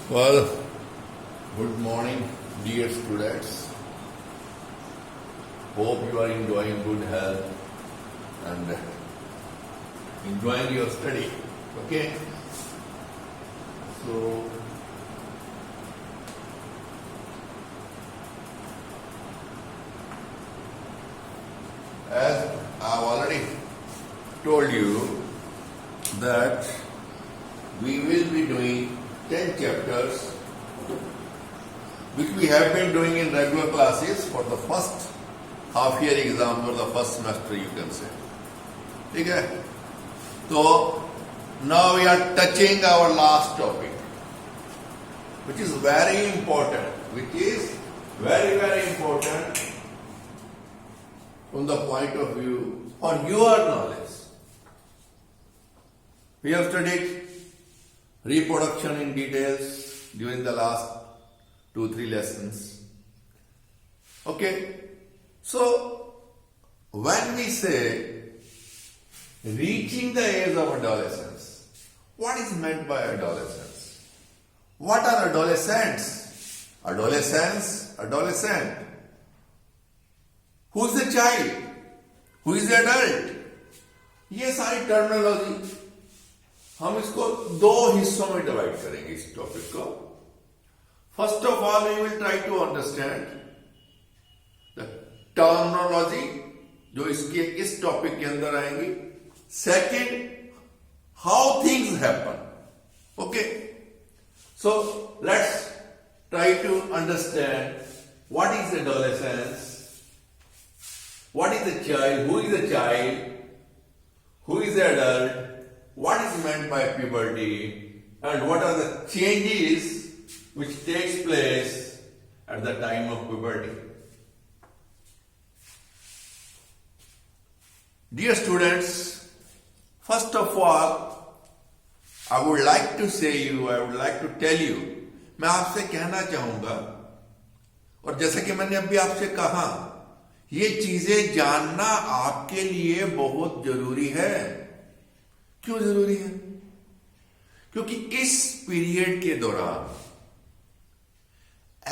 Well, good morning, dear students. Hope you are enjoying good health and enjoying your study. Okay? So, as I've already told you that we will be doing 10 chapters which we have been doing in regular classes for the first half year exam or the first semester, you can say. Okay? So now we are touching our last topic, which is very important, very important from the point of view for your knowledge. We have studied reproduction in details during the last 2-3 lessons. Okay, so when we say reaching the age of adolescence, what is meant by adolescence? What are adolescents? Adolescent. Who is the child? Who is the adult? ये सारी terminology हम इसको दो हिस्सों में divide करेंगे इस topic को. First of all we will try to understand the terminology जो इस टॉपिक के अंदर आएंगी. Second, how things happen. Okay, so let's try to understand what is adolescence, what is the child, who is the child, who is the adult, what is meant by puberty, and what are the changes which takes place at the time of puberty. Dear students, first of all, I would like to tell you, मैं आपसे कहना चाहूंगा, और जैसा कि मैंने अभी आपसे कहा, ये चीजें जानना आपके लिए बहुत जरूरी है. क्यों जरूरी है? क्योंकि इस पीरियड के दौरान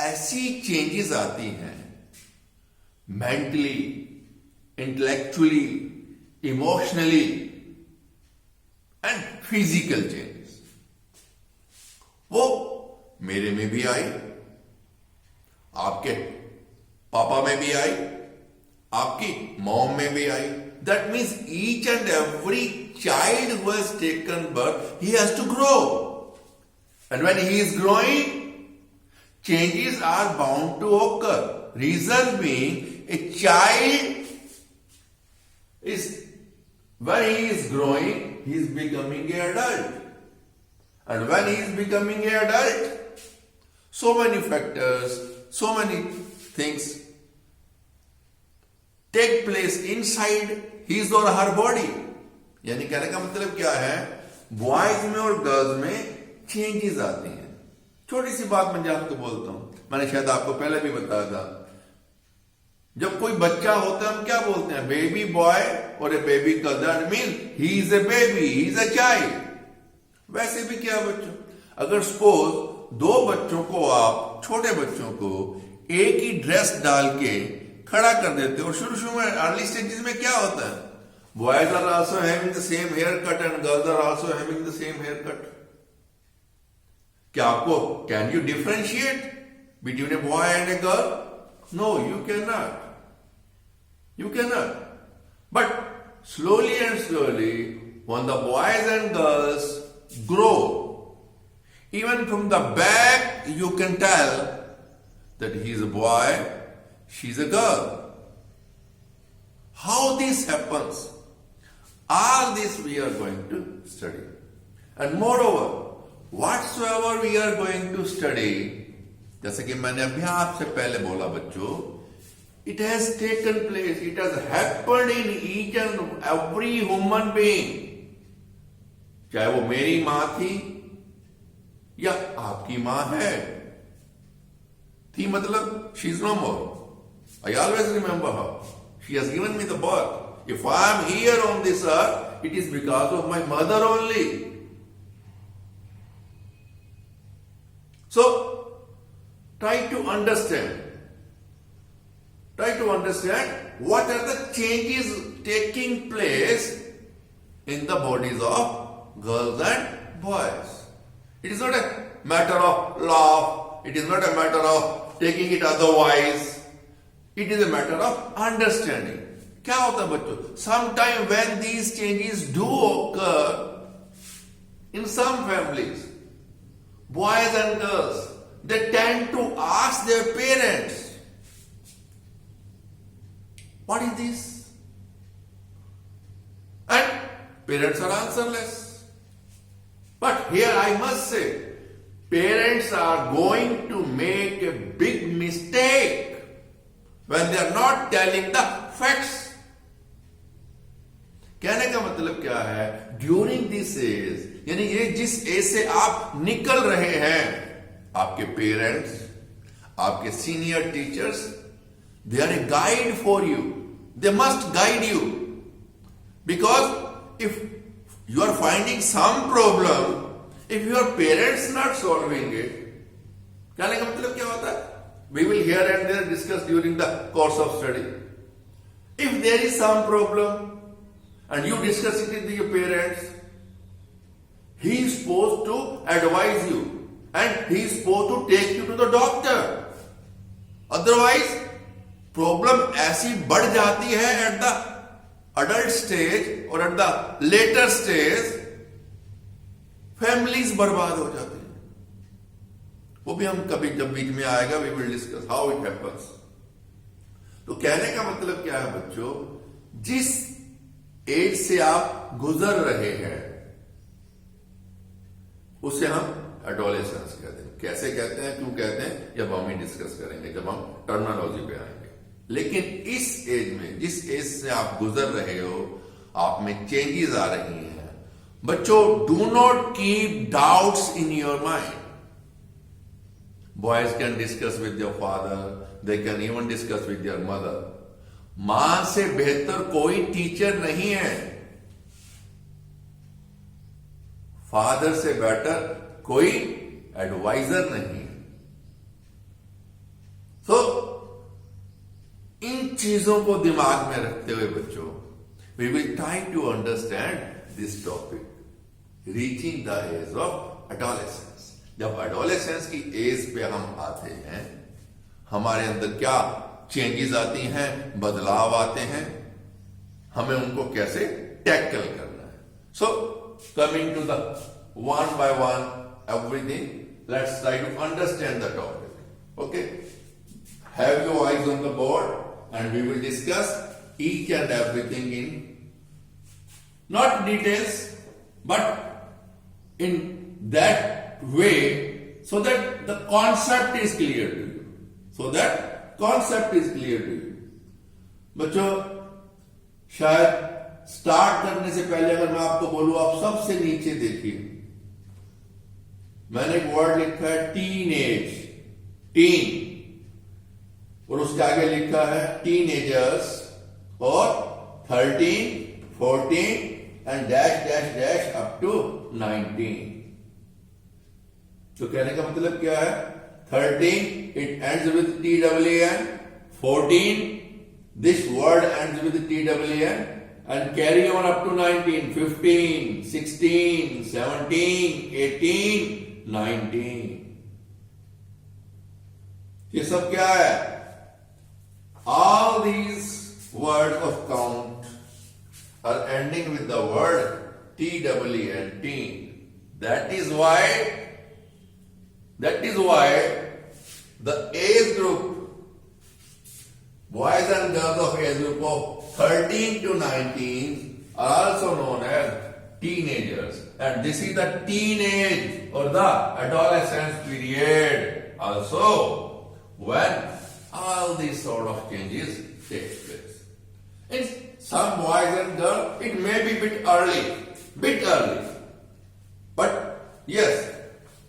ऐसी चेंजेस आती हैं mentally, intellectually, emotionally and physical changes. वो मेरे में भी आई, आपके पापा में भी आई, आपकी मॉम में भी आई. That means each and every child who has taken birth, he has to grow. And when he is growing, changes are bound to occur. Reason being, a child is, when he is growing, he is becoming an adult. And when he is becoming an adult, so many factors, so many things take place inside his or her body. यानी कहने का मतलब क्या है, boys में और girls में changes आती हैं. छोटी सी बात मैं आपको बोलता हूं, मैंने शायद आपको पहले भी बताया था. जब कोई बच्चा होता है हम क्या बोलते हैं, बेबी बॉय और a baby girl. That mean he is a baby, he is a child. वैसे भी क्या बच्चों, अगर सपोज दो बच्चों को, आप छोटे बच्चों को एक ही ड्रेस डाल के खड़ा कर देते हो, और शुरू में अर्ली स्टेजेस में क्या होता है, boys are also having the same hair cut and girls are also having the same hair cut. क्या आपको, can you differentiate between a boy and a girl? No, you can not. But slowly and slowly, when the boys and girls grow, even from the back you can tell that he is a boy, she is a girl. How this happens, all this we are going to study. And moreover, whatsoever we are going to study, जैसे कि मैंने अभी आपसे पहले बोला बच्चों, it has taken place, it has happened in each and every human being. चाहे वो मेरी मां थी या आपकी मां है. थी मतलब she is no more. I always remember her. She has given me the birth. If I am here on this earth, it is because of my mother only. So try to understand what are the changes taking place in the bodies of girls and boys. It is not a matter of love, it is not a matter of taking it otherwise, it is a matter of understanding. क्या होता है बच्चों, sometime when these changes do occur in some families, boys and girls, they tend to ask their parents, what is this? And parents are answerless. But here I must say, parents are going to make a big mistake when they are not telling the facts. कहने का मतलब क्या है, during this as, यानी ये जिस as से आप निकल रहे हैं, आपके पेरेंट्स, आपके senior teachers, they are a guide for you, they must guide you, because if you are finding some problem, if your parents not solving it, कहने का मतलब क्या होता है, we will here and there discuss during the course of study. If there is some problem and you discuss it with your parents, he is supposed to advise you and he is supposed to take you to the doctor. Otherwise problem ऐसी बढ़ जाती है at the adult stage और at the later stage, families बर्बाद हो जाती हैं. वो भी हम कभी जब बीच में आएगा, we will discuss how it happens. तो कहने का मतलब क्या है बच्चों, जिस एज से आप गुजर रहे हैं उसे हम एडोलेसेंस कहते हैं. कैसे कहते हैं, क्यों कहते हैं, जब हम ही डिस्कस करेंगे, जब हम टर्मिनोलॉजी पे आएंगे. लेकिन इस एज में, जिस एज से आप गुजर रहे हो, आप में चेंजेस आ रही हैं बच्चों. Do not keep doubts in your mind. Boys can discuss with your father, they can even discuss with your mother. मां से बेहतर कोई टीचर नहीं है, फादर से बेटर कोई एडवाइजर नहीं. सो इन चीजों को दिमाग में रखते हुए बच्चों, we will try to understand this topic, reaching the age of adolescence. जब एडोलेसेंस की एज पे हम आते हैं, हमारे अंदर क्या चेंजेस आती हैं, बदलाव आते हैं, हमें उनको कैसे टैकल करना है. So coming to the one by one everything, let's try to understand the topic. Okay, have your eyes on the board and we will discuss each and everything in not details but in that way, so that the concept is clear to you, बच्चों. शायद start करने से पहले अगर मैं आपको बोलूं, आप सबसे नीचे देखिए, मैंने एक वर्ड लिखा है टीन एज, टीन, और उसके आगे लिखा है टीनेजर्स और 13, 14 and dash dash dash up to 19. तो कहने का मतलब क्या है, 13 it ends with TWN, 14 this word ends with TWN, and carry on up to 19, 15, 16, 17, 18, 19. ये सब क्या है, all these words of count are ending with the word TWN, teen. That is why the age group, boys and girls of age group of 13 to 19 are also known as teenagers, and this is the teenage or the adolescence period also, when all these sort of changes take place. In some boys and girls it may be bit early, but yes,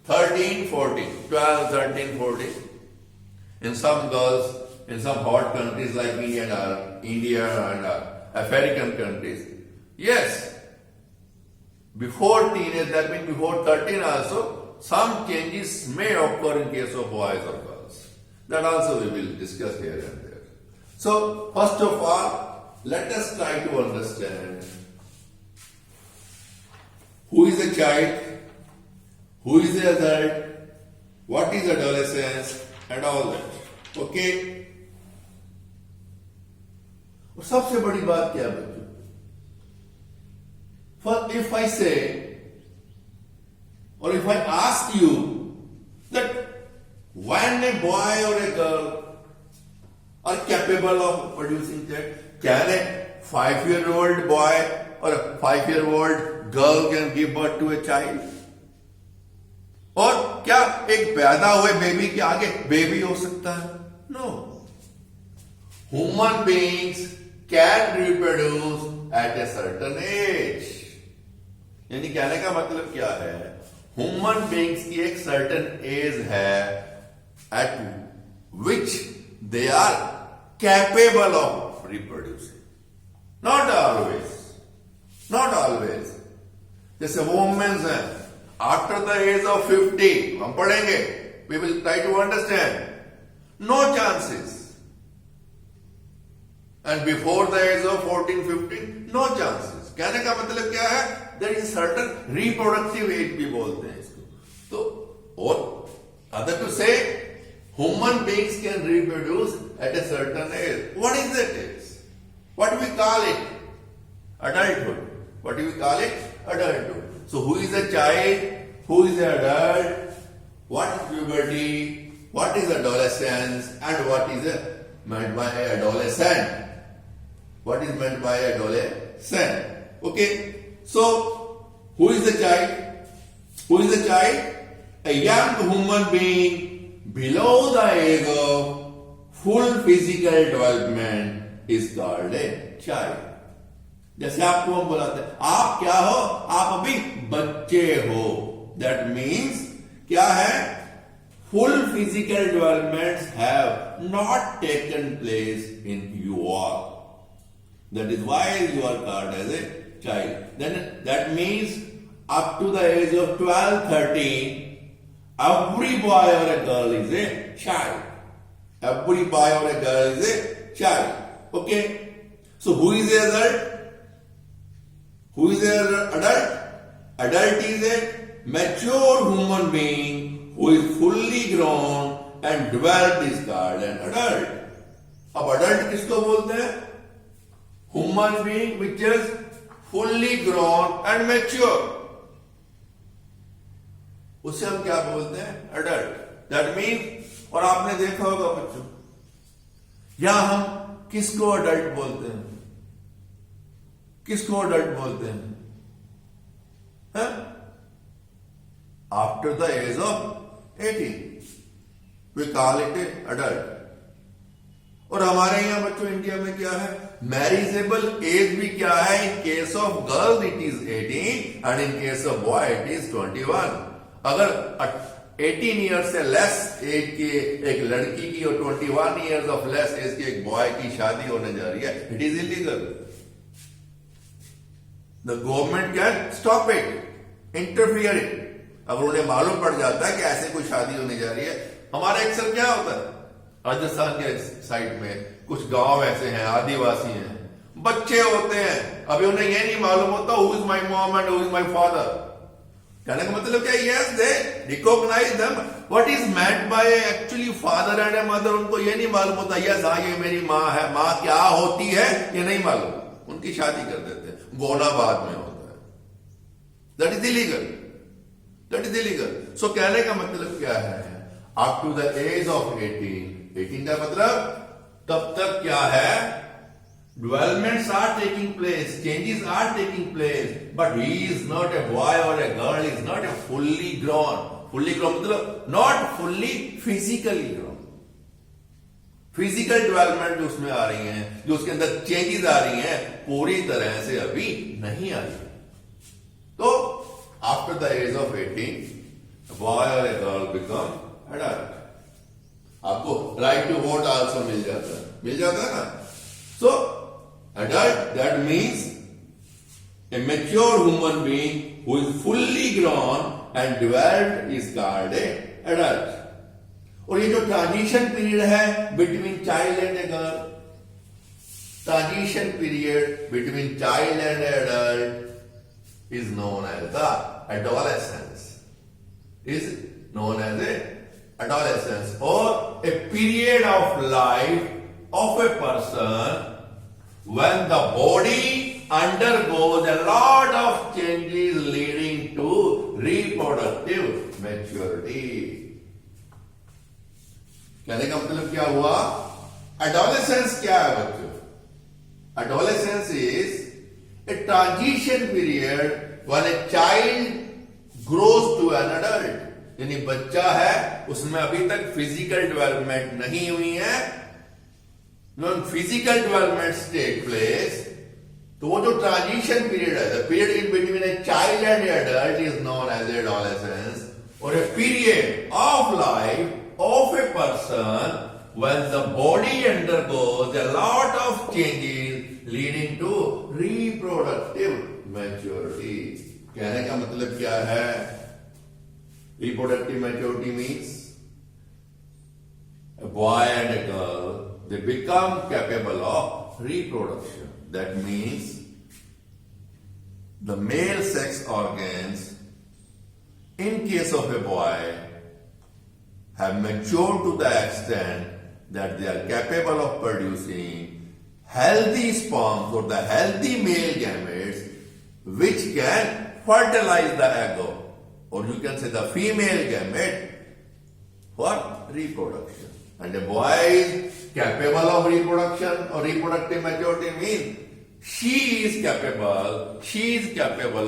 13, 14, 12, 13, 14. In some girls, in some hot countries like India and African countries, yes, before teenage, that means before 13 also, some changes may occur in case of boys or girls. That also we will discuss here and there. So, first of all, let us try to understand who is a child, who is the adult, what is adolescence, and all that. Okay? और सबसे बड़ी बात क्या है बच्चों? For if I say, or if I ask you that when a boy or a girl are capable of producing child, can a 5-year-old boy or a 5-year-old girl can give birth to a child? और क्या एक पैदा हुए baby के आगे baby हो सकता है? No. Human beings can reproduce at a certain age. यानी कहने का मतलब क्या है? ह्यूमन बींग्स की एक सर्टन एज है at which they are capable of reproducing. Not always. जैसे वुमेन्स हैं, आफ्टर द एज ऑफ 50 हम पढ़ेंगे, we will try to understand, no chances. And before the age of 14-15 no chances. कहने का मतलब क्या है? There is certain reproductive age भी बोलते हैं इसको. तो और अदर टू से human beings can reproduce at a certain age. What is that age? What we call it? adulthood. What do we call it? Adulthood. So who is a child? Who is an adult? What is puberty? What is adolescence? And what is meant by adolescent? What is meant by adolescent? Okay. So who is the child? Who is the child? A young human being below the age of full physical development is called a child. जैसे आपको हम बुलाते हैं, आप क्या हो? आप अभी बच्चे हो. दैट मीन्स क्या है? Full physical developments have not taken place in you all. That is why you are called as a child. Then that means up to the age of 12-13 every boy or a girl is a child. Every boy or a girl is a child. Okay? So who is the adult? Who is the adult? Adult is a mature human being who is fully grown and developed is called an adult. अब adult किसको बोलते हैं? Human being which is fully grown and mature. उसे हम क्या बोलते हैं? Adult. That means, और आपने देखा होगा बच्चों, या हम किसको adult बोलते हैं? किसको अडल्ट बोलते हैं? After the age of 18 we call it a adult. और हमारे यहां बच्चों इंडिया में क्या है? मैरिजेबल एज भी क्या है? In case of girls it is 18 and in case of boy it is 21. अगर 18 ईयर्स से लेस एज की एक लड़की की और 21 ईयर्स ऑफ लेस एज की एक बॉय की शादी होने जा रही है, it is illegal. The government can stop it, interfere it. अगर उन्हें मालूम पड़ जाता है कि ऐसे कोई शादी होने जा रही है. हमारे अक्सर क्या होता है? राजस्थान के साइड में कुछ गांव ऐसे हैं, आदिवासी हैं, बच्चे होते हैं, अभी उन्हें यह नहीं मालूम होता who is my mom and who is my father. कहने का मतलब क्या? Yes, they recognise them. What is meant by actually father and a mother, उनको यह नहीं मालूम होता. यस, हाँ ये मेरी माँ है. माँ क्या होती है ये नहीं मालूम, उनकी शादी कर देते हैं. गोना बाद में होता है. That is illegal. That is illegal. So कहने का मतलब क्या है? Up to the age of 18 का मतलब तब तक क्या है? Developments are taking place, changes are taking place, but he is not a boy और a girl, is not a fully grown. Fully grown मतलब not fully physically grown. Physical development जो उसमें आ रही हैं, जो उसके अंदर चेंजेस आ रही हैं, पूरी तरह से अभी नहीं आ रही. तो after the age of 18 boy और ए गर्ल बिकम एडल्ट. आपको राइट टू वोट आल्सो मिल जाता है ना. So adult that means a mature human being who is fully grown and developed is called a adult. और ये जो transition period है between child and a girl, transition period between child and adult is known as the adolescence, is known as a adolescence, or a period of life of a person when the body undergoes a lot of changes leading to reproductive maturity. कहने का मतलब क्या हुआ? Adolescence क्या है बच्चों? Adolescence is a transition period when a child grows to an adult. यानी बच्चा है उसमें अभी तक फिजिकल डेवलपमेंट नहीं हुई है. When physical developments take place, तो वो जो ट्रांजिशन पीरियड है, the period in between a child and adult is known as adolescence, or a period of life of a person when the body undergoes a lot of changes leading to reproductive maturity. कहने का मतलब क्या है? Reproductive maturity means a boy and a girl, they become capable of reproduction. That means the male sex organs, in case of a boy, have matured to the extent that they are capable of producing healthy sperms or the healthy male gametes which can fertilize the egg, or you can say the female gamete, for reproduction. And a boy is capable of reproduction, or reproductive maturity means she is capable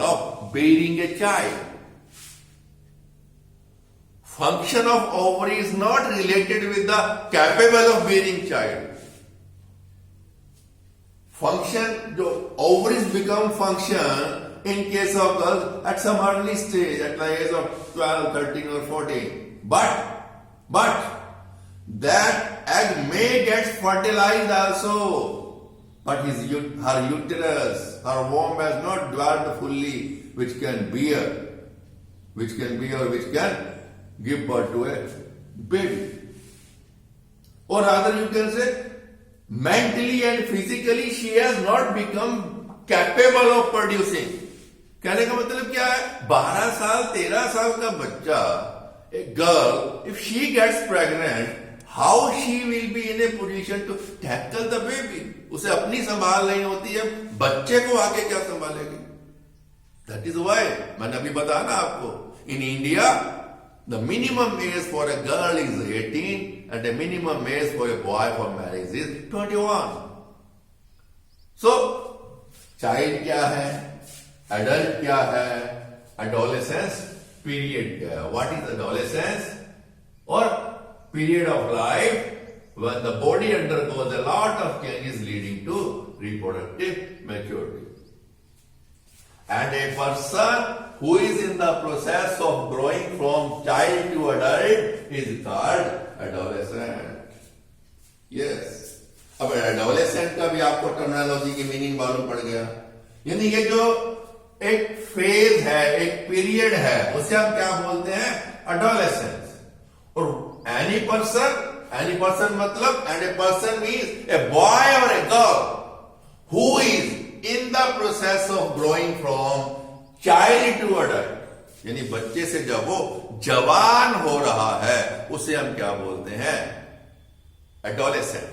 of bearing a child. Function of ovary is not related with the capable of bearing child. Function, जो ovaries become function in case of girls at some early stage, at the age of 12, 13 or 14. But that egg may get fertilized also. But her uterus, her womb has not developed fully, which can give birth to a baby. Or rather you can say, mentally and physically she has not become capable of producing. कहने का मतलब क्या है? 12 साल 13 साल का बच्चा, a girl, if she gets pregnant, how she will be in a position to tackle the baby? उसे अपनी संभाल नहीं होती है, बच्चे को आगे क्या संभालेगी? That is why मैंने अभी बताया ना आपको, in India the minimum age for a girl is 18 and the minimum age for a boy for marriage is 21. So child क्या है, adult क्या है, adolescence period क्या है? What is adolescence? Or period of life when the body undergoes a lot of changes leading to reproductive maturity. And a person who is in the process of growing from child to adult is called adolescent. Yes. अब adolescent का भी आपको terminology की meaning मालूम पड़ गया. यानी ये जो एक फेज है, एक पीरियड है, उसे हम क्या बोलते हैं? adolescence. और any person मतलब, and a person means a boy or a girl who is in the process of growing from child to adult. यानी बच्चे से जब वो जवान हो रहा है उसे हम क्या बोलते हैं? adolescent.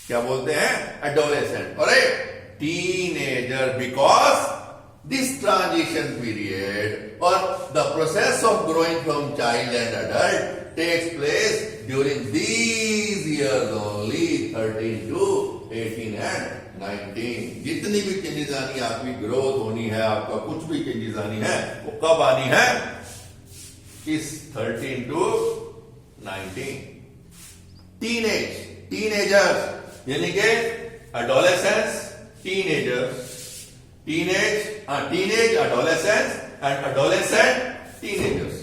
क्या बोलते हैं? adolescent. और एक teenager, because this transition period or the process of growing from child and adult takes place during these years only, 13 to 18 and 19. जितनी भी चेंजेस आनी है, आपकी ग्रोथ होनी है, आपका कुछ भी चेंजेस आनी है, वो कब आनी है? इस 13 to 19. teenagers यानी कि adolescence, teenage adolescence and adolescent teenagers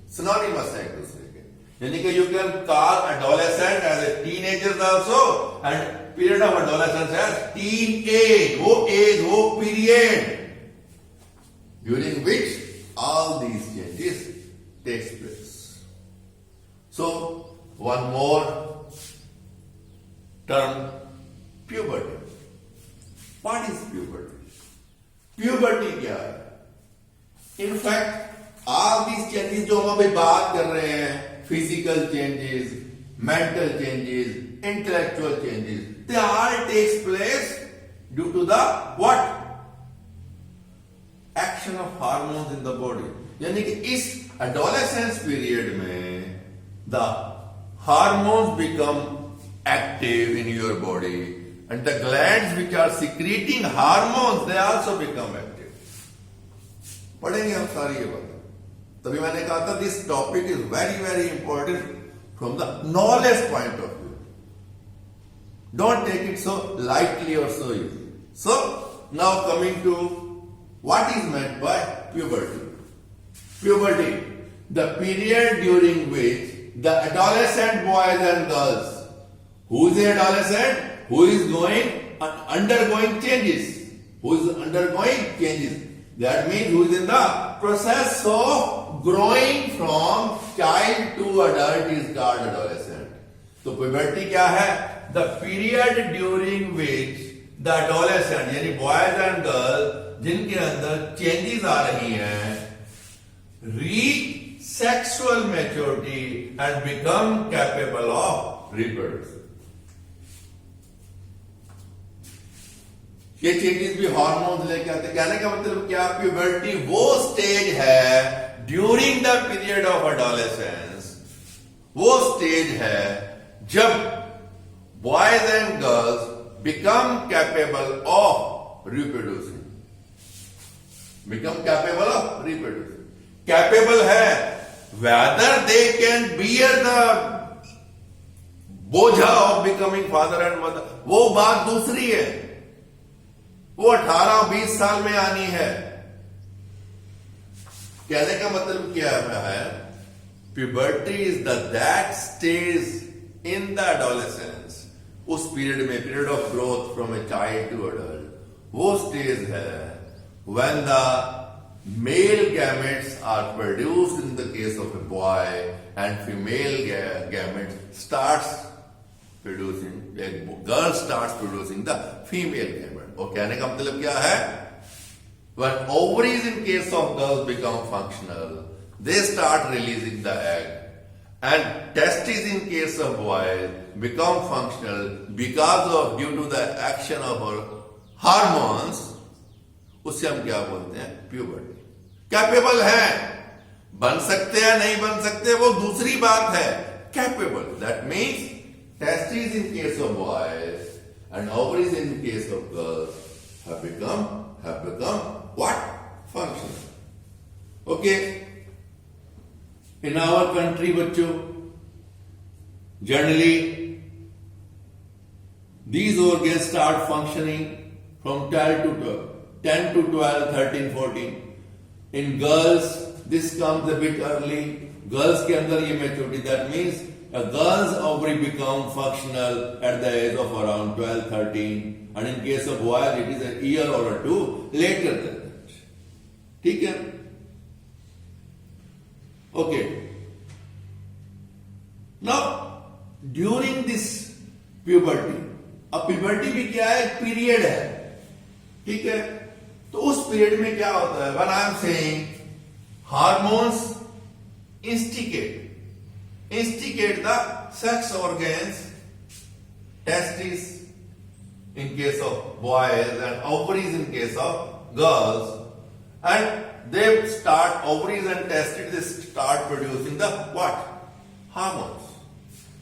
synonymous है एक दूसरे के. यानी कि you can call adolescent as a teenagers also and period of adolescence as teenage. वो period during which all these changes takes place. So one more term, puberty. What is puberty? Puberty क्या है? In fact, all these changes जो हम अभी बात कर रहे हैं, physical changes, mental changes, intellectual changes, they all takes place due to the what? Action of hormones in the body. यानी कि इस adolescence period में the hormones become active in your body and the glands which are secreting hormones they also become active. पढ़ेंगे हम सारी ये बात. तभी मैंने कहा था this topic is very very important from the knowledge point of view. Don't take it so lightly और so easy. So now coming to what is meant by puberty. Puberty, the period during which the adolescent boys and girls, who is the adolescent, who is undergoing changes, that means who is in the process of growing from child to adult is called adolescent. So puberty क्या है? The period during which the adolescent यानी boys and girls जिनके अंदर changes आ रही हैं reach sexual maturity and become capable of reproduction. ये changes भी hormones लेके आते हैं. कहने का मतलब क्या? प्यूबर्टी वो स्टेज है during the period of adolescence, वो स्टेज है जब boys and girls become capable of reproducing. Capable है, whether they can bear the बोझा of becoming father and mother, वो बात दूसरी है. वो 18-20 साल में आनी है. कहने का मतलब क्या है? Puberty is that stage in the adolescence. उस पीरियड में, period of growth from a child to adult, वो स्टेज है when the male gametes are produced in the case of a boy and female gametes starts producing, a girl starts producing the female gamete. और कहने का मतलब क्या है? When ovaries in case of girls become functional, they start releasing the egg, and testes in case of boys become functional because of due to the action of hormones. उससे हम क्या बोलते हैं? प्यूबर्टी. कैपेबल है, बन सकते हैं नहीं बन सकते वो दूसरी बात है. Capable, that means testis in case of boys and ovaries in case of girls have become what? Functional. Okay. In our country बच्चों, generally these organs start functioning from 10 to 12, 13, 14. In girls, this comes a bit early. Girls के अंदर ये maturity, that means a girl's ovary become functional at the age of around 12, 13. And in case of boys, it is a year or two later than that. ठीक है? Okay. Now, during this puberty, अब puberty भी क्या है? Period है. ठीक है? तो उस पीरियड में क्या होता है? When I am saying hormones instigate the sex organs, testes in case of boys and ovaries in case of girls, and they start, ovaries and testes, they start producing the what? Hormones.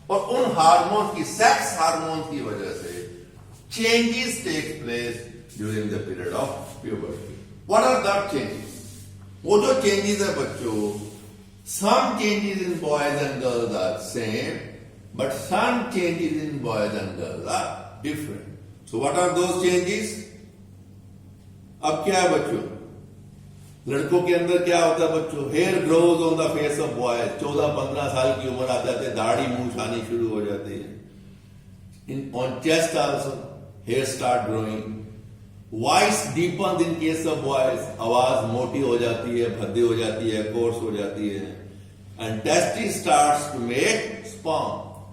और उन hormone की, sex hormone की वजह से changes take place during the period of puberty. What are that changes? वो जो changes है बच्चों, some changes in boys and girls are same, but some changes in boys and girls are different. So what are those changes? अब क्या है बच्चों? लड़कों के अंदर क्या होता है बच्चों? Hair grows on the face of boys. 14-15 साल की उम्र आ जाते, दाढ़ी मूंछ आनी शुरू हो जाती है. In on chest also hair start growing. Voice deepen in case of voice, आवाज मोटी हो जाती है, भद्दी हो जाती है, कोर्स हो जाती है। And testis starts to make sperm,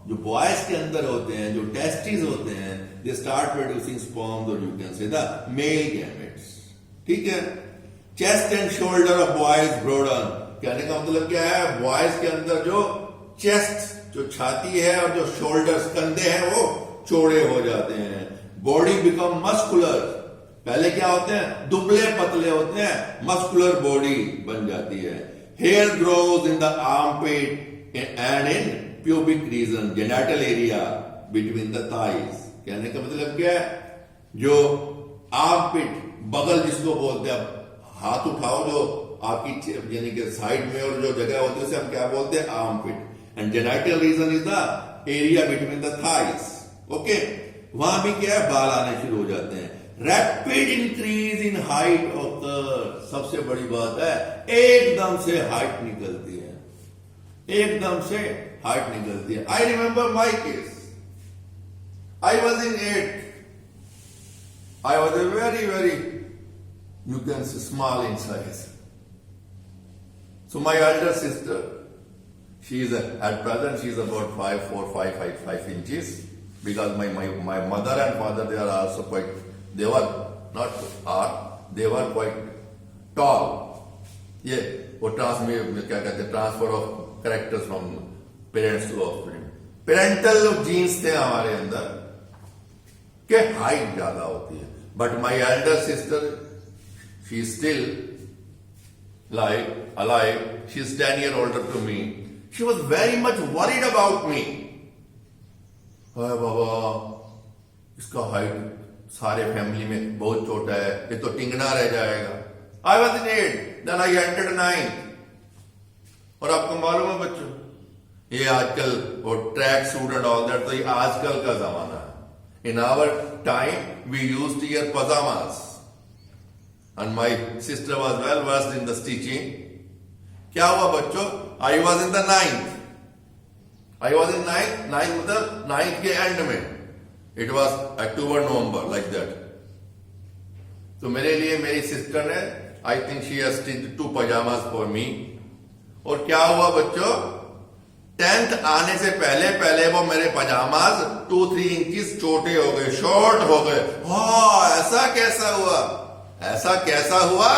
जो बॉयज के अंदर होते हैं, जो टेस्टिस होते हैं, दे स्टार्ट प्रोड्यूसिंग स्पर्म, और you can say the male gametes. ठीक है। Chest and shoulder of boys broaden, कहने का मतलब क्या है, बॉयज के अंदर जो चेस्ट, जो छाती है, और जो शोल्डर्स, कंधे हैं, वो चौड़े हो जाते हैं। बॉडी बिकम मस्कुलर, पहले क्या होते हैं, दुबले पतले होते हैं, मस्कुलर बॉडी बन जाती है। Hair grows in the armpit and in pubic region, genital area between the thighs. कहने का मतलब क्या है, जो आर्मपिट, बगल जिसको बोलते हैं, हाथ उठाओ जो आपकी यानी कि साइड में और जो जगह होती है उसे हम क्या बोलते हैं, armpit. And genital region is the area between the thighs. Okay, वहां भी क्या है, बाल आने शुरू हो जाते हैं। Rapid increase in height occur, सबसे बड़ी बात है, एकदम से हाइट निकलती है, एकदम से हाइट निकलती है। I remember my case, I was in 8th, I was a very very, you can say, small in size. So my elder sister, she is at present she is about 5'4", 5 inches, because my mother and father, they are also quite, they were not are, they were quite tall. ये वो क्या कहते हैं, transfer of characters from parents to offspring, parental genes थे हमारे अंदर के height ज्यादा होती है। But my elder sister, she is still alive. She is 10 years older to me. She was very much worried about me. अरे बाबा, इसका height सारे फैमिली में बहुत छोटा है, ये तो टिंगना रह जाएगा। I was in 8th, then I entered 9th. और आपको मालूम है बच्चों, ये आजकल वो track suit and all that, तो ये आजकल का जमाना है। In our time, we used to wear pajamas. And my sister was well versed in the stitching. क्या हुआ बच्चों, I was in the 9th. I was in 9th मतलब 9th के एंड में, it was October, November like that. तो मेरे लिए मेरी सिस्टर ने, I think she has stitched 2 pajamas for me. और क्या हुआ बच्चों, 10th आने से पहले वो मेरे पजामाज 2-3 इंचेस छोटे हो गए, शॉर्ट हो गए। हाँ, ऐसा कैसा हुआ, ऐसा कैसा हुआ,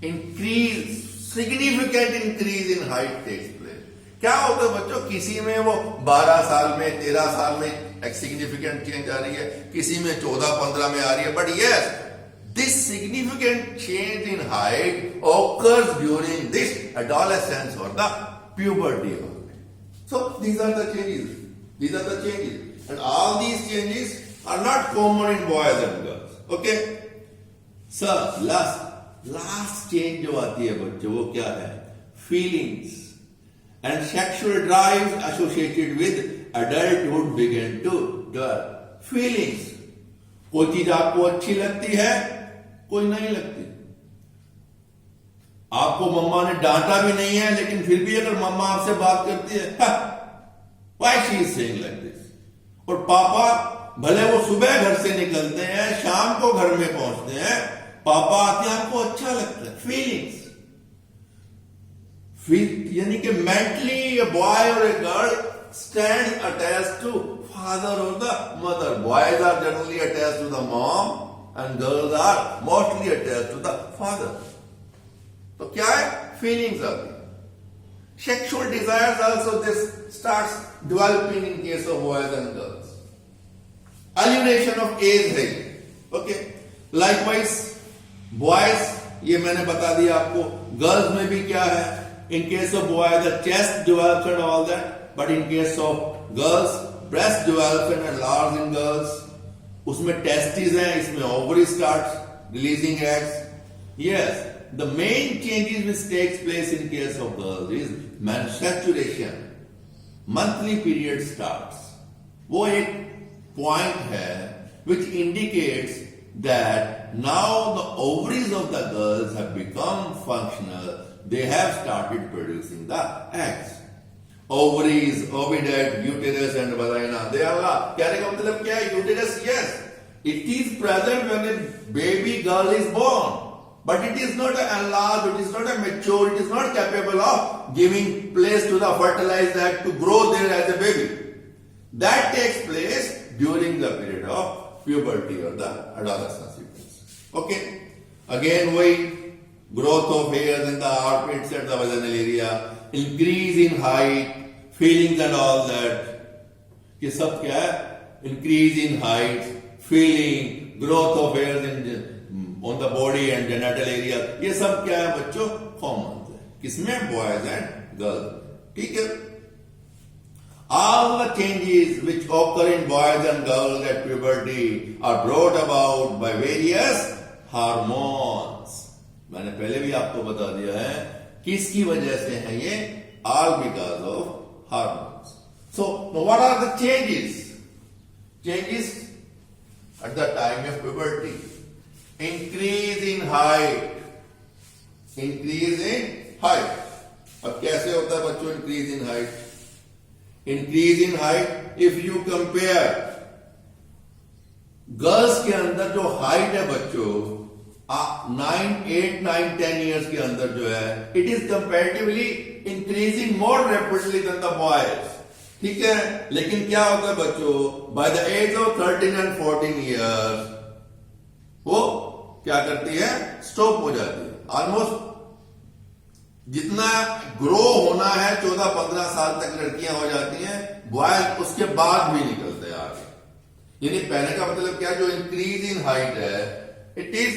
increase, significant increase in height takes place. क्या होता है बच्चों, किसी में वो 12 साल में, 13 साल में एक सिग्निफिकेंट चेंज आ रही है, किसी में 14-15 में आ रही है। But yes, this significant change in height occurs during this adolescence or the puberty. So these are the changes. These are the changes, and all these changes are not common in boys and girls. Okay. Sir last change जो आती है बच्चों, वो क्या है, feelings and sexual drive associated with adulthood begin to develop. Feelings, कोई चीज आपको अच्छी लगती है, कोई नहीं लगती। आपको मम्मा ने डांटा भी नहीं है, लेकिन फिर भी अगर मम्मा आपसे बात करती है, why she is saying like this. और पापा, भले वो सुबह घर से निकलते हैं, शाम को घर में पहुंचते हैं, पापा आते हैं, आपको अच्छा लगता है। फीलिंग्स, यानी कि मेंटली ए बॉय और a girl stand attached to father और the mother. Boys are generally attached to the mom and girls are mostly attached to the father. तो क्या है, फीलिंग्स आती है। Sexual desires also this starts developing in case of boys and girls. Elimination of age है, okay. Likewise boys, ये मैंने बता दिया आपको। गर्ल्स में भी क्या है, in case of boy the chest develops and all that, but in case of girls breast develops and large in girls. उसमें टेस्टिस हैं, इसमें ovary starts releasing eggs. Yes, the main changes which takes place in case of girls is menstruation, monthly period starts. वो एक point है which indicates that now the ovaries of the girls have become functional. They have started producing the eggs. Ovaries, ovidate, uterus and vagina, they are कहने का मतलब क्या है, uterus, yes, It is present when a baby girl is born. But it is not enlarged, it is not mature, it is not capable of giving place to the fertilized egg to grow there as a baby. That takes place during the period of puberty or the adolescence. Okay? Again, we growth of hairs in the armpits and the vaginal area, increase in height, feelings and all that. ये सब क्या है? Increase in height, feeling, growth of hairs on the body and genital area. ये सब क्या है बच्चों? Hormones है. किसमें? Boys and girls. ठीक है? All the changes which occur in boys and girls at puberty are brought about by various hormones. मैंने पहले भी आपको बता दिया है किसकी वजह से है ये? All because of hormones. So, what are the changes? Changes at the time of puberty. Increase in height. Increase in height. अब कैसे होता है बच्चों increase in height? Increase in height, if you compare girls के अंदर जो height है बच्चों 8, 9, 10 years के अंदर जो है it is comparatively increasing more rapidly than the boys. ठीक है, लेकिन क्या होता है बच्चों by the age of 13 and 14 years वो क्या करती है? स्टॉप हो जाती है. ऑलमोस्ट जितना ग्रो होना है 14-15 साल तक लड़कियां हो जाती हैं, बॉयज उसके बाद भी निकलते हैं आगे. यानी पहले का मतलब क्या? जो इंक्रीज इन हाइट है it is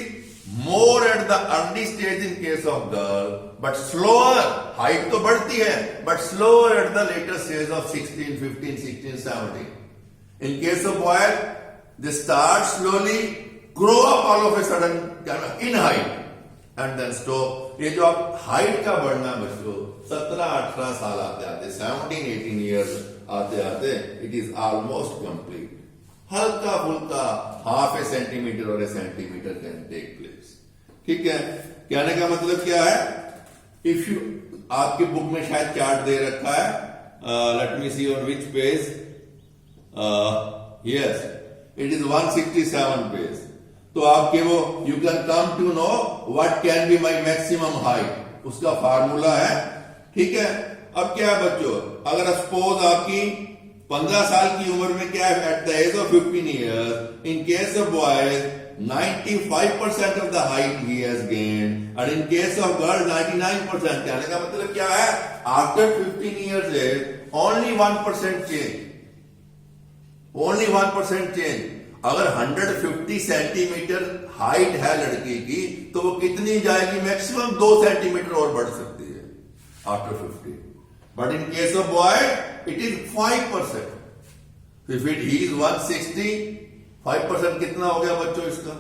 more at the early stage in case of girl but slower. Height तो बढ़ती है but slower at the later stage of 16, 15, 16, 17. In case of boys they start slowly grow up all of a sudden in height and then stop. ये जो आप height का बढ़ना बच्चों 17-18 साल आते आते 17-18 ईयर्स आते आते इट इज ऑलमोस्ट कंप्लीट. हल्का फुल्का हाफ ए सेंटीमीटर और ए सेंटीमीटर कैन टेक प्लेस. ठीक है, कहने का मतलब क्या है? इफ यू आपकी बुक में शायद चार्ट दे रखा है. Let me see on which page. Yes, it is 167 page. तो आपके वो you can come to know what can be my maximum height, उसका फार्मूला है. ठीक है, अब क्या है बच्चों? अगर सपोज आपकी 15 साल की उम्र में क्या है? At the age of 15 years in case of boys 95% of the height he has gained and in case of girl 99%. कहने का मतलब क्या है? After 15 years age only 1% change. Only 1% change. अगर 150 सेंटीमीटर हाइट है लड़की की तो वो कितनी जाएगी? मैक्सिमम 2 सेंटीमीटर और बढ़ सकती है after 50. But in case of boy it is 5%. If it he is 160, 5% कितना हो गया बच्चों इसका?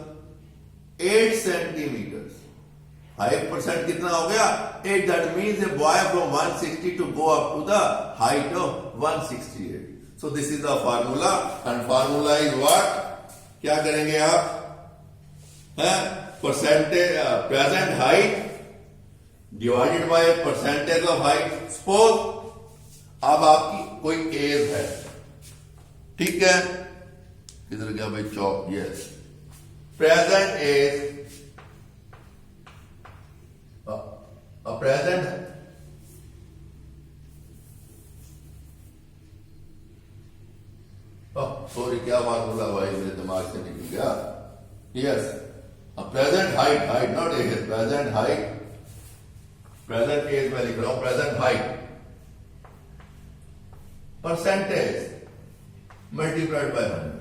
8 सेंटीमीटर. 5% कितना हो गया? 8. That means a boy from 160 to go up to the height of 168. So this is the formula and formula is what? क्या करेंगे आप? Percentage present height divided by percentage of height. Suppose अब आपकी कोई as है. ठीक है, किधर गया भाई चौक? Yes, present age present sorry क्या फार्मूला भाई मेरे दिमाग से निकल गया. Yes, present height, height not age, present height. Present age में लिख रहा हूं present height percentage multiplied by 100.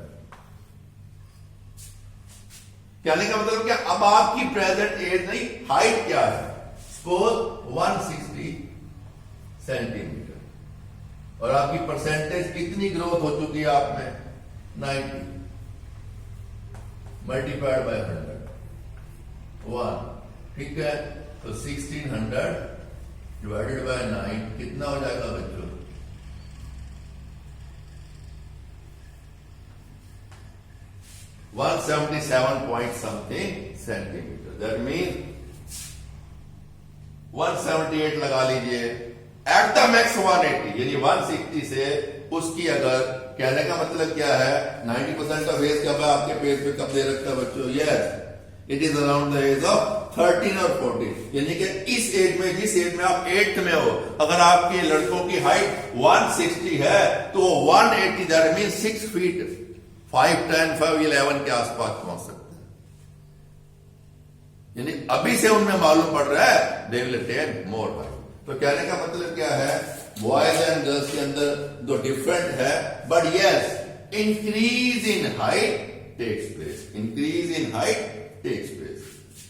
कहने का मतलब क्या? अब आपकी प्रेजेंट एज नहीं, हाइट क्या है? सपोज 160 सेंटीमीटर और आपकी परसेंटेज कितनी ग्रोथ हो चुकी है आप में? 90 मल्टीप्लाइड बाय 100. ठीक है, तो 1600 डिवाइडेड बाय 9 कितना हो जाएगा बच्चों? 177 point something centimetre. That mean 178 लगा लीजिए. एट द मैक्स 180, यानी 160 से उसकी अगर कहने का मतलब क्या है, 90% ऑफ एज कब है आपके पेज पे, कब दे रखता है बच्चों? Yes, it is around the age of 13 और 14। यानी कि इस एज में, जिस एज में आप 8th में हो, अगर आपके लड़कों की हाइट 160 है तो 180, दैट मीन 6 फीट 5, 10, 5, 11 के आसपास पहुंच सकते हैं। यानी अभी से उनमें मालूम पड़ रहा है they will attain more height. तो कहने का मतलब क्या है, बॉयज एंड गर्ल्स के अंदर दो डिफरेंट है, but yes, increase in height takes place, increase in height takes place.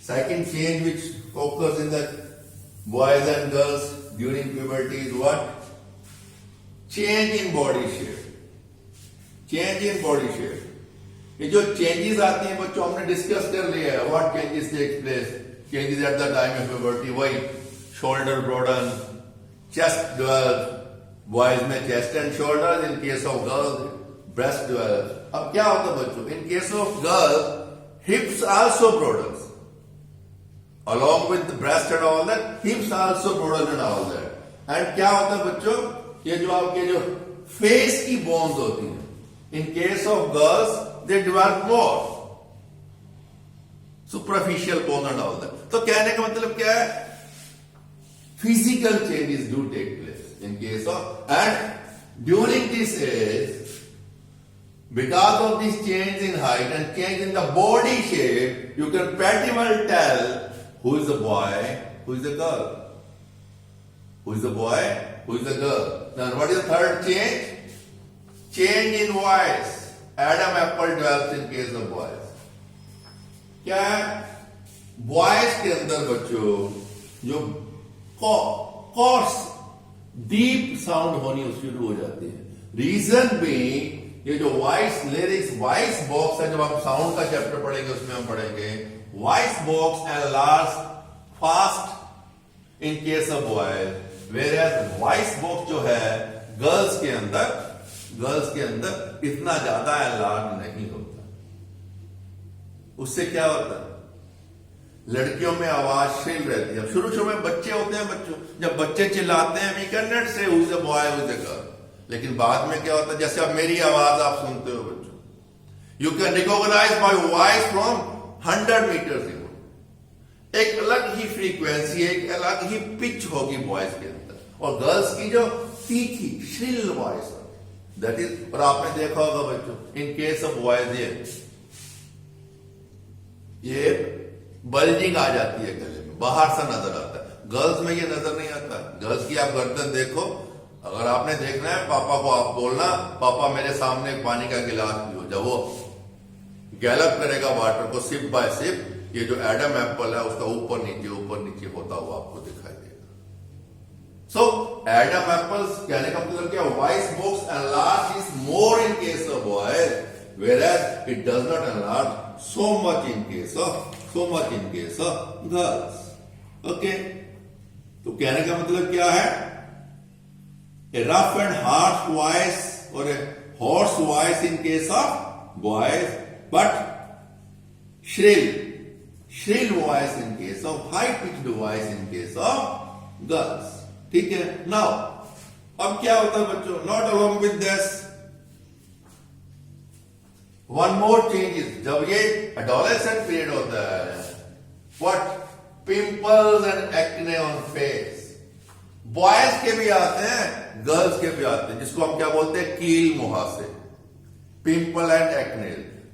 Second change which occurs in the boys and girls during puberty is what? Change in body shape. Change in body shape. ये जो changes आती हैं बच्चों, हमने discuss कर लिया है. What changes takes place? Changes at the time of puberty. वही shoulder broaden, chest develops. Boys में chest and shoulders. In case of girls, breast develops. अब क्या होता है बच्चों? In case of girls, hips also broadens. Along with the breast and all that, hips also broaden and all that. And क्या होता है बच्चों? ये जो आपके जो फेस की बोन्स होती हैं, in case of girls, they develop more. Superficial bone and all that. तो कहने का मतलब क्या है? Physical changes do take place in case of, and during this age, because of this change in height and change in the body shape, you can pretty well tell who is the boy, who is the girl. Who is the boy, who is the girl. Now what is the third change? Change in voice. Adam apple develops in case of boys. क्या है? Boys के अंदर बच्चों जो coarse, deep sound होनी शुरू हो जाती है. Reason being, ये जो वॉइस लिरिक्स, वॉइस बॉक्स है, जब आप साउंड का चैप्टर पढ़ेंगे उसमें हम पढ़ेंगे voice box and large fast in case of boys, whereas voice box जो है गर्ल्स के अंदर इतना ज्यादा एलार्ज नहीं होता. उससे क्या होता है, लड़कियों में आवाज श्रिल रहती है. शुरू में बच्चे होते हैं बच्चों, जब बच्चे चिल्लाते हैं वी कैन नॉट से who is a boy, who is a girl. लेकिन बाद में क्या होता है, जैसे अब मेरी आवाज आप सुनते हो बच्चों, you can recognize my voice from 100 meters away. एक अलग ही फ्रीक्वेंसी, एक अलग ही पिच होगी वॉइस के अंदर. और गर्ल्स की जो तीखी श्रिल वॉइस दैट इज, और आपने देखा होगा बच्चों, इन केस ऑफ वॉइस ये बल्जिंग आ जाती है गले में, बाहर सा नजर आता है. गर्ल्स में ये नजर नहीं आता. गर्ल्स की आप गर्दन देखो, अगर आपने देखना है पापा को आप बोलना, पापा मेरे सामने पानी का गिलास पियो. जब वो गैलप करेगा वाटर को सिप बाय सिप, ये जो एडम एप्पल है उसका ऊपर नीचे होता हुआ आपको दिखाई देगा. सो एडम एप्पल्स कहने का मतलब क्या, voice box enlarge is more in case of boys, whereas it does not enlarge so much in case of girls. Okay, तो कहने का मतलब क्या है, a rough and harsh voice or a hoarse voice in case of boys, but shrill voice in case of, high pitched voice in case of girls. ठीक है. Now अब क्या होता है बच्चों, not along with this, one more change is, जब ये adolescent period होता है, what, pimples and acne on face. Boys के भी आते हैं, गर्ल्स के भी आते हैं, जिसको हम क्या बोलते हैं, कील मुहासे, पिंपल एंड एक्ने.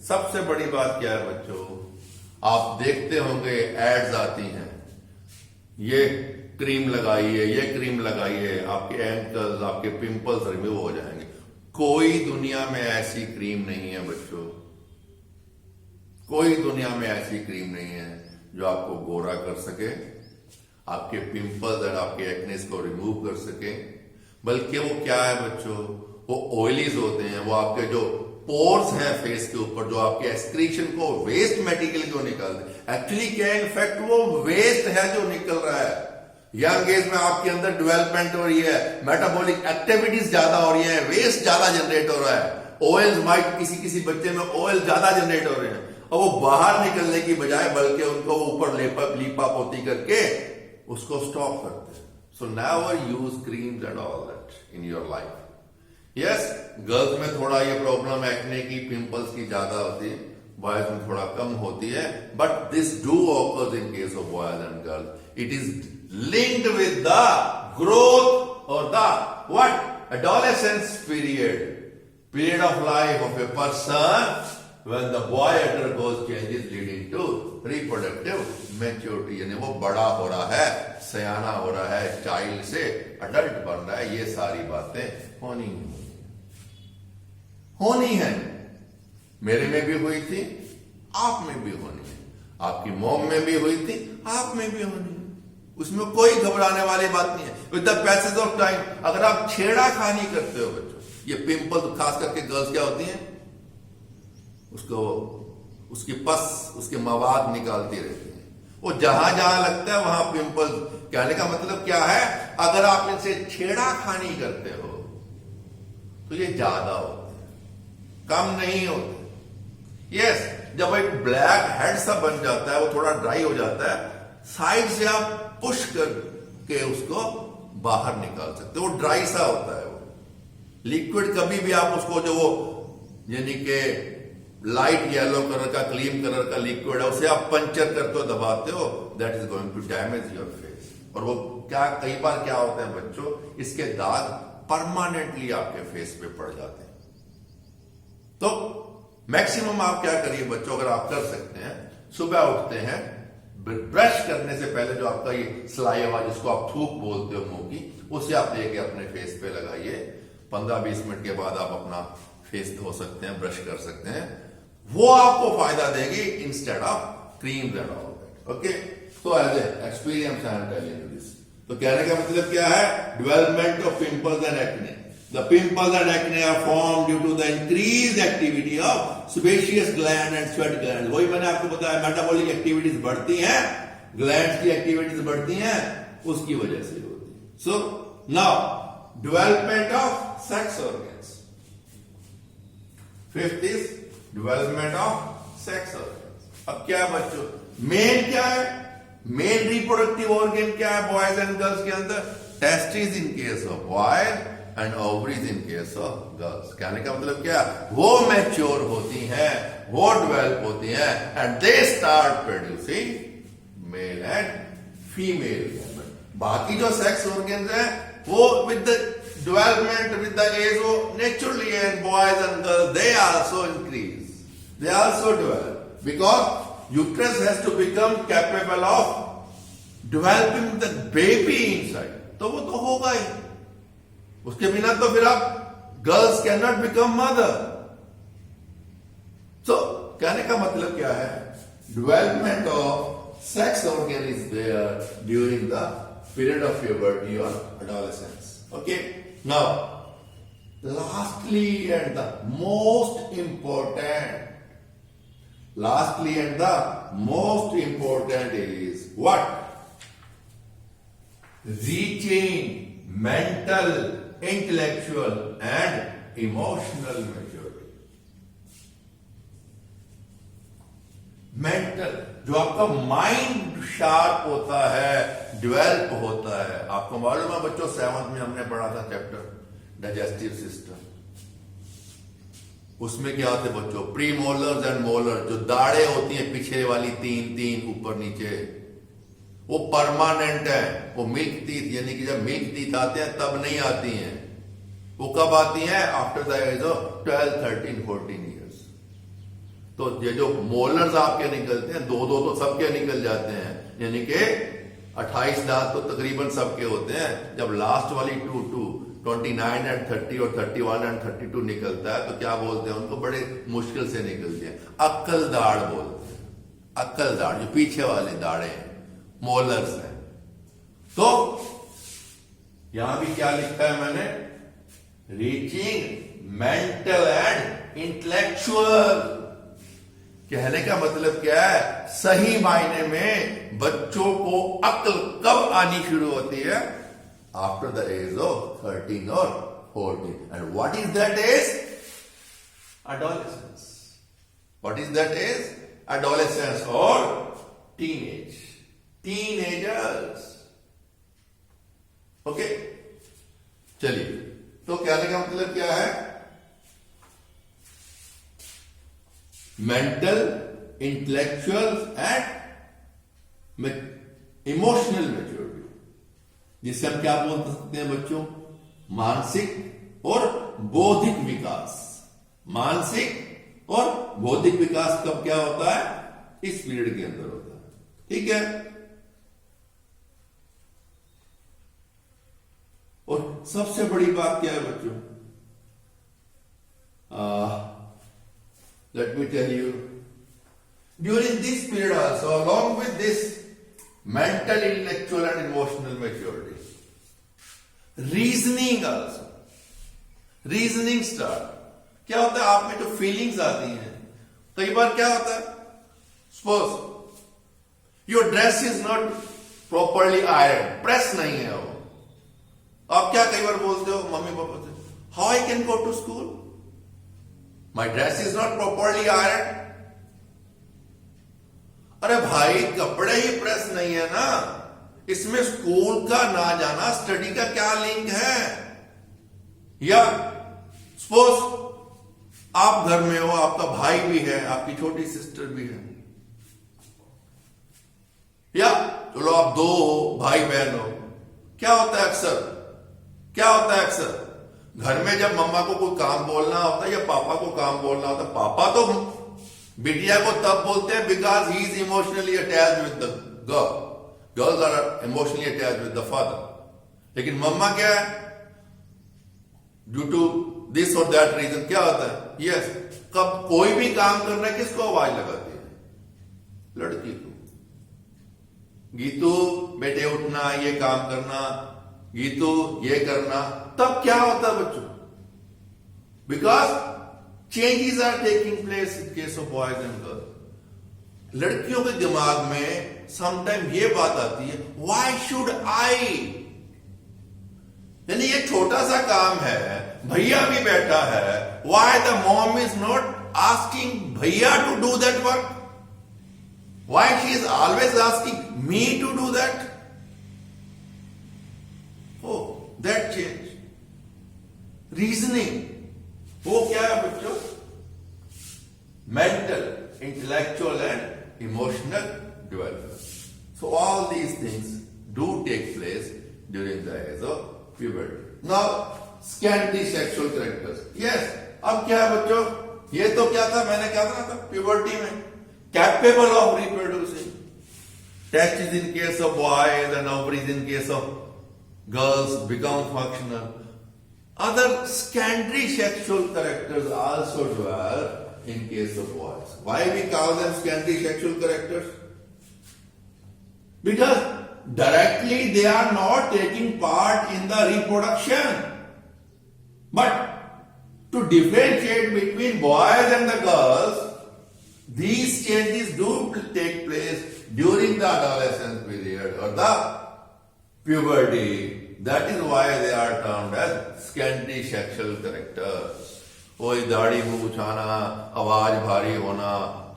सबसे बड़ी बात क्या है बच्चों, आप देखते होंगे एड्स आती हैं, ये क्रीम लगाइए, ये क्रीम लगाइए, आपके एंकल्स, आपके पिंपल्स रिमूव हो जाएंगे. कोई दुनिया में ऐसी क्रीम नहीं है बच्चों, कोई दुनिया में ऐसी क्रीम नहीं है जो आपको गोरा कर सके, आपके पिंपल्स और आपके एक्नेस को रिमूव कर सके. बल्कि वो क्या है बच्चों, वो ऑयलीज होते हैं, वो आपके जो पोर्स हैं फेस के ऊपर, जो आपके एक्सक्रीशन को, वेस्ट मटेरियल को निकालते हैं. एक्चुअली क्या है, इनफैक्ट वो वेस्ट है जो निकल रहा है. यंग एज में आपके अंदर डेवलपमेंट हो रही है, मेटाबॉलिक एक्टिविटीज ज्यादा हो रही है, वेस्ट ज्यादा जनरेट हो रहा है, ऑयल माइट किसी बच्चे में ऑयल ज्यादा जनरेट हो रहे हैं, और वो बाहर निकलने की बजाय बल्कि उनको ऊपर लीपा पोती करके उसको स्टॉप करते हैं. So never use creams and all that in your life. Yes, girls में थोड़ा ये प्रॉब्लम एक्ने की, पिंपल्स की ज्यादा होती है, बॉयज में थोड़ा कम होती है, but this do occurs in case of boys and girls. It is linked with the growth और the what adolescence period of life of a person when the boy undergoes changes leading to reproductive maturity. यानी वो बड़ा हो रहा है, सयाना हो रहा है, चाइल्ड से अडल्ट बन रहा है. ये सारी बातें होनी है. मेरे में भी हुई थी, आप में भी होनी है, आपकी मॉम में भी हुई थी, आप में भी होनी है. उसमें कोई घबराने वाली बात नहीं है. With the passage of time अगर आप छेड़ाखानी करते हो बच्चों, ये पिंपल खास करके गर्ल्स क्या होती हैं, उसको उसकी पस, उसके मवाद निकालती रहती है. वो जहां जहां लगता है वहां पिंपल. कहने का मतलब क्या है, अगर आप इनसे छेड़ाखानी करते हो तो ये ज्यादा होते हैं, कम नहीं होते. यस, जब एक ब्लैक हेड सा बन जाता है, वो थोड़ा ड्राई हो जाता है, साइड से आप पुश करके उसको बाहर निकाल सकते हो. वो ड्राई सा होता है. वो लिक्विड कभी भी आप उसको, जो वो यानी कि लाइट येलो कलर का, क्रीम कलर का लिक्विड है, उसे आप पंचर करते हो, दबाते हो, that is going to damage your face. और वो क्या, कई बार क्या होता है बच्चों, इसके दाग परमानेंटली आपके फेस पे पड़ जाते हैं. तो मैक्सिमम आप क्या करिए बच्चों, अगर आप कर सकते हैं, सुबह उठते हैं, ब्रश करने से पहले जो आपका ये सलाइवा, जिसको आप थूक बोलते हो मुंह की, उसे आप लेके अपने फेस पे लगाइए. 15-20 मिनट के बाद आप अपना फेस धो सकते हैं, ब्रश कर सकते हैं. वो आपको फायदा देगी instead of creams and all that. Okay, so as a experience I am telling you this. तो कहने का मतलब क्या है, development of pimples and acne. The pimples and acne are formed due to the increased activity of sebaceous gland and sweat glands. वही मैंने आपको बताया, मेटाबॉलिक एक्टिविटीज बढ़ती हैं, ग्लैंड्स की एक्टिविटीज बढ़ती हैं, उसकी वजह से होती है. So now development of sex organs. Fifth is development of sex organs. अब क्या बच्चों, मेन क्या है, मेन रिप्रोडक्टिव ऑर्गन क्या है बॉयज एंड गर्ल्स के अंदर? Testis in case of boys and ovaries in case of girls. कहने का मतलब क्या, वो मैच्योर होती हैं, वो डेवलप होती हैं, and they start producing male and female. बाकी जो सेक्स ऑर्गन्स हैं वो with the development, with the age, वो naturally, and boys and girls they also increase, they also develop, because uterus has to become capable of developing the baby inside. तो वो तो होगा ही, उसके बिना तो फिर आप, girls can not become mother. So कहने का मतलब क्या है, development of sex organ is there during the period of puberty और adolescence. Okay, now lastly and the most important is what? Reaching mental, intellectual and emotional maturity. Mental, जो आपका mind sharp होता है, डेवलप होता है. आपको मालूम है बच्चों, 7th में हमने पढ़ा था चैप्टर डाइजेस्टिव सिस्टम. उसमें क्या होते बच्चों, प्री मोलर्स एंड मोलर, जो दाढ़ें होती हैं पिछले वाली, तीन ऊपर नीचे, वो परमानेंट है. वो मिल्क टीथ, यानी कि जब मिल्क टीथ आते हैं तब नहीं आती हैं. वो कब आती हैं? After the age of 12, 13, 14 years. तो ये जो मोलर्स आपके निकलते हैं, दो तो सबके निकल जाते हैं, यानी कि 28 दांत तो तकरीबन सबके होते हैं. जब लास्ट वाली 29 एंड 30 और 31 एंड 32 निकलता है, तो क्या बोलते हैं उनको? बड़े मुश्किल से निकलते हैं, अक्कल दाढ़ बोलते हैं. अक्कल दाढ़, जो पीछे वाले दाढ़े हैं, मोलर्स है. तो यहां भी क्या लिखा है मैंने? Reaching mental and intellectual. कहने का मतलब क्या है, सही मायने में बच्चों को अक्ल कब आनी शुरू होती है? आफ्टर द एज ऑफ 13 और 14. And what is that age? Adolescence. What is that age? Adolescence और टीनेज. Teenagers. ओके, चलिए तो कहने का मतलब क्या है? Mental, intellectual and emotional maturity, जिसे हम क्या बोल सकते हैं बच्चों? मानसिक और बौद्धिक विकास। मानसिक और बौद्धिक विकास कब क्या होता है? इस पीरियड के अंदर होता है। ठीक है। और सबसे बड़ी बात क्या है बच्चों? Let me tell you, during this period also, along with this mental, intellectual and emotional maturity, reasoning also, reasoning start. क्या होता है? आप में जो फीलिंग्स आती हैं, कई बार क्या होता है? Suppose your dress is not properly iron, press नहीं है वो। आप क्या कई बार बोलते हो मम्मी पापा से, how I can go to school, my dress is not properly iron. अरे भाई, कपड़े ही प्रेस नहीं है ना, इसमें स्कूल का ना जाना, स्टडी का क्या लिंक है? या सपोज आप घर में हो, आपका भाई भी है, आपकी छोटी सिस्टर भी है, या चलो आप दो हो, भाई बहन हो। क्या होता है अक्सर? क्या होता है अक्सर? घर में जब मम्मा को कोई काम बोलना होता है या पापा को काम बोलना होता है, पापा तो बिटिया को तब बोलते हैं because he is emotionally attached with the girl, girls are emotionally attached with the father. लेकिन मम्मा क्या है? ड्यू टू दिस और दैट रीजन क्या होता है? यस, कब कोई भी काम करना है किसको आवाज लगाती है? लड़की को। गीतू बेटे उठना, ये काम करना, गीतू ये करना। तब क्या होता है बच्चों? Because changes are taking place in case of boys and girls. लड़कियों के दिमाग में समटाइम ये बात आती है, व्हाई शुड आई, यानी ये छोटा सा काम है, भैया भी बैठा है, why the mom is not asking भैया to do that work, why she is always asking me to do that? Oh, that change. Reasoning. वो क्या है बच्चों? Mental, intellectual and emotional development. So all these things do take place during the age of puberty. Now, scanty sexual characters. Yes. अब क्या है बच्चों? ये तो क्या था? मैंने क्या था puberty में? Capable of reproducing. Testes in case of boys and ovaries in case of girls become functional. Other secondary sexual characters also develop in case of boys. Why we call them secondary sexual characters? Because directly they are not taking part in the reproduction. But to differentiate between boys and the girls, these changes do take place during the adolescence period or the puberty. That is why they are termed as scanty sexual characters. कोई दाढ़ी मूछ आना, आवाज भारी होना,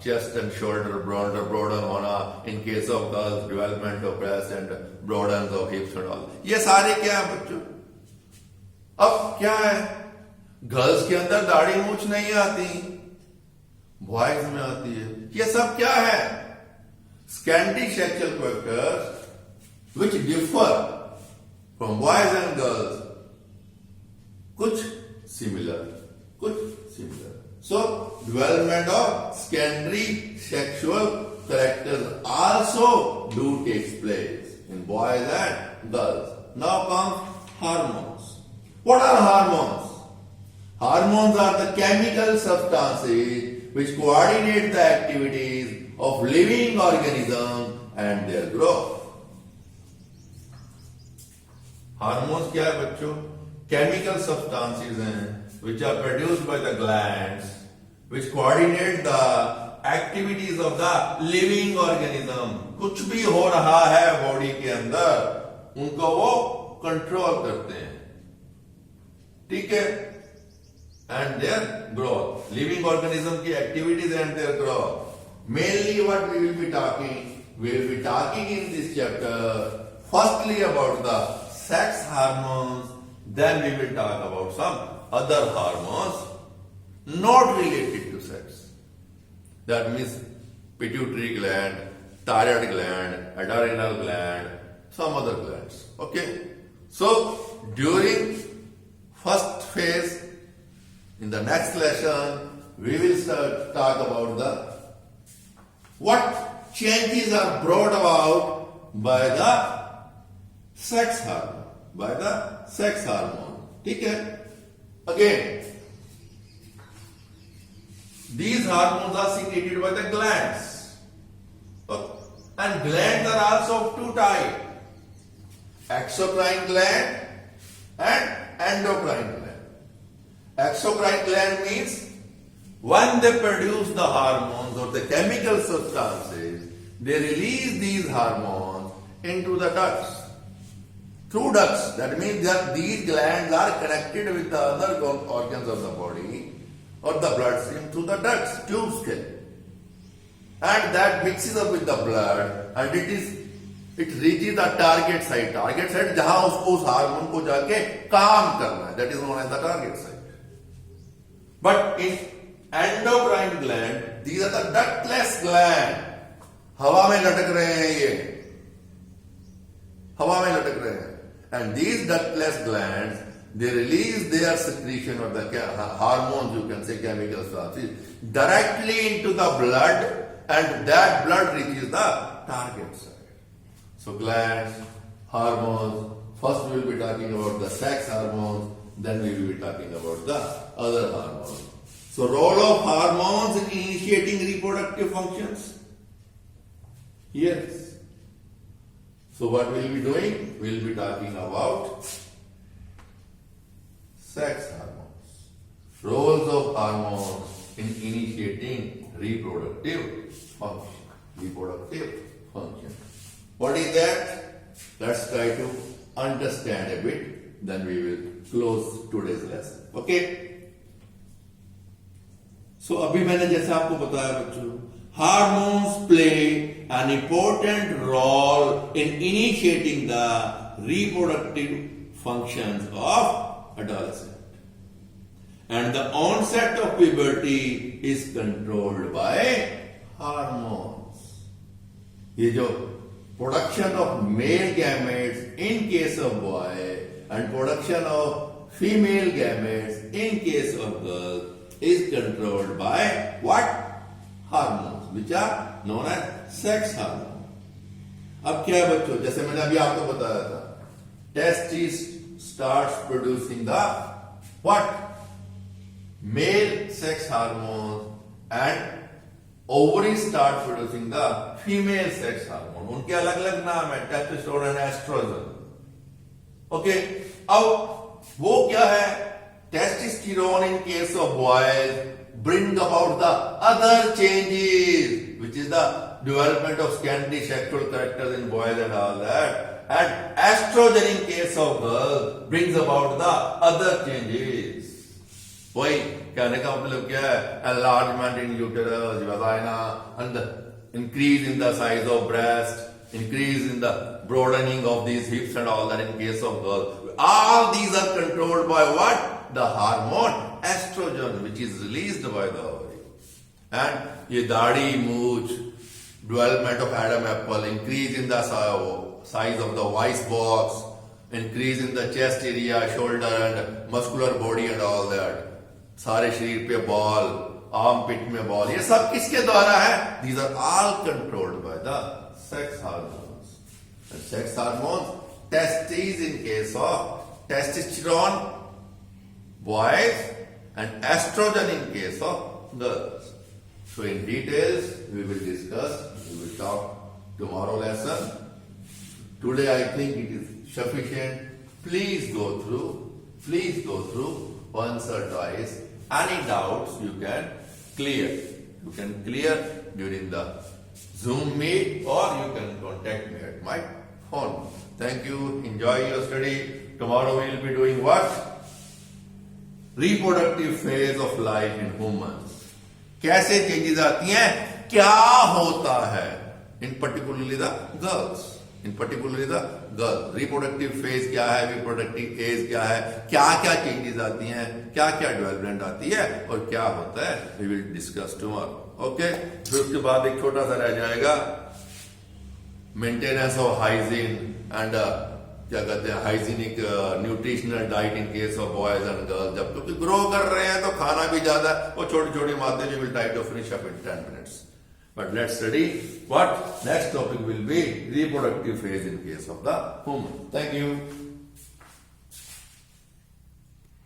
chest and shoulder broader होना, in case of girls development of breast and broadening of hips and all. ये सारे क्या है बच्चों? अब क्या है? गर्ल्स के अंदर दाढ़ी मूछ नहीं आती, बॉयज में आती है। ये सब क्या है? Scanty sexual characters which differ from boys and girls, कुछ similar. So, development of secondary sexual characters also do take place in boys and girls. Now comes hormones. What are hormones? Hormones are the chemical substances which coordinate the activities of living organisms and their growth. Hormones क्या है बच्चों? Chemical substances हैं which are produced by the glands which coordinate the activities of the living organism. कुछ भी हो रहा है body के अंदर, उनको वो कंट्रोल करते हैं, ठीक है? And their growth, living organism की activities and their growth. Mainly what we will be talking in this chapter, firstly about the sex hormones, Then we will talk about some other hormones not related to sex. That means pituitary gland, thyroid gland, adrenal gland, some other glands. Okay? So, during first phase, in the next lesson, we will talk about the what changes are brought about by the sex hormone. By the sex hormone. Okay? Again, these hormones are secreted by the glands. And glands are also of two types. Exocrine gland and endocrine gland. Exocrine gland means when they produce the hormones or the chemical substances, they release these hormones into the ducts. Through ducts, that means that these glands are connected with the other organs of the body or the bloodstream through the ducts, tubes के. And that mixes up with the blood and it reaches the target site. Target site जहां उसको उस hormone को जाके काम करना है. That is known as the target site. But in endocrine gland, these are the ductless gland. हवा में लटक रहे हैं ये. हवा में लटक रहे हैं. And these ductless glands, they release their secretion of the hormones, you can say chemical substances, directly into the blood, and that blood reaches the target site. So glands, hormones, first we will be talking about the sex hormones, then we will be talking about the other hormones. So role of hormones in initiating reproductive functions? Yes. So what we will be doing? We will be talking about sex hormones. Roles of hormones in initiating reproductive function. Reproductive function. What is that? Let's try to understand a bit. Then we will close today's lesson. Okay? So अभी मैंने जैसे आपको बताया बच्चों, hormones play an important role in initiating the reproductive functions of adolescent. And the onset of puberty is controlled by hormones. ये जो production of male gametes in case of boy and production of female gametes in case of girl is controlled by what? Hormones, which are known as sex hormones. अब क्या है बच्चों, जैसे मैंने अभी आपको बताया था, testes starts producing the what? Male sex hormone and ovaries start producing the female sex hormone. उनके अलग अलग नाम है, testosterone and estrogen. ओके, अब वो क्या है? Testosterone in case of boys bring about the other changes, which is the development of scanty sexual characters in boys and all that. And estrogen in case of girls brings about the other changes. वही कहने का मतलब क्या है? Enlargement in uterus, vagina, and the increase in the size of breast, increase in the broadening of these hips and all that in case of girls. All these are controlled by what? The hormone estrogen, which is released by the ovary. And ये दाढ़ी, मूछ, development of Adam apple, increase in the size of the voice box, increase in the chest area, shoulder and muscular body and all that. सारे शरीर पे ball, arm पिट में ball, ये सब किसके द्वारा है? These are all controlled by the sex hormones. And sex hormones, testes in case of testosterone, boys, and estrogen in case of girls. So in details we will discuss, we will talk tomorrow lesson. Today I think it is sufficient. Please go through once or twice. Any doubts you can clear. You can clear during the Zoom meet or you can contact me at my phone. Thank you. Enjoy your study. Tomorrow we will be doing what? Reproductive phase of life in humans. कैसे changes आती हैं? क्या होता है? In particularly the girls. In particularly the girl. Reproductive phase क्या है, reproductive age क्या है, क्या क्या चेंजेस आती हैं, क्या क्या डेवलपमेंट आती है और क्या होता है, we will discuss tomorrow. Okay, फिर उसके बाद एक छोटा सा रह जाएगा मेंटेनेंस ऑफ हाइजीन एंड क्या कहते हैं hygienic nutritional diet in case of boys and girls. जब क्योंकि ग्रो कर रहे हैं तो खाना भी ज्यादा, वो छोटी छोटी बातें we will try to finish up in 10 minutes. But let's study what next topic will be reproductive phase in case of the woman. Thank you.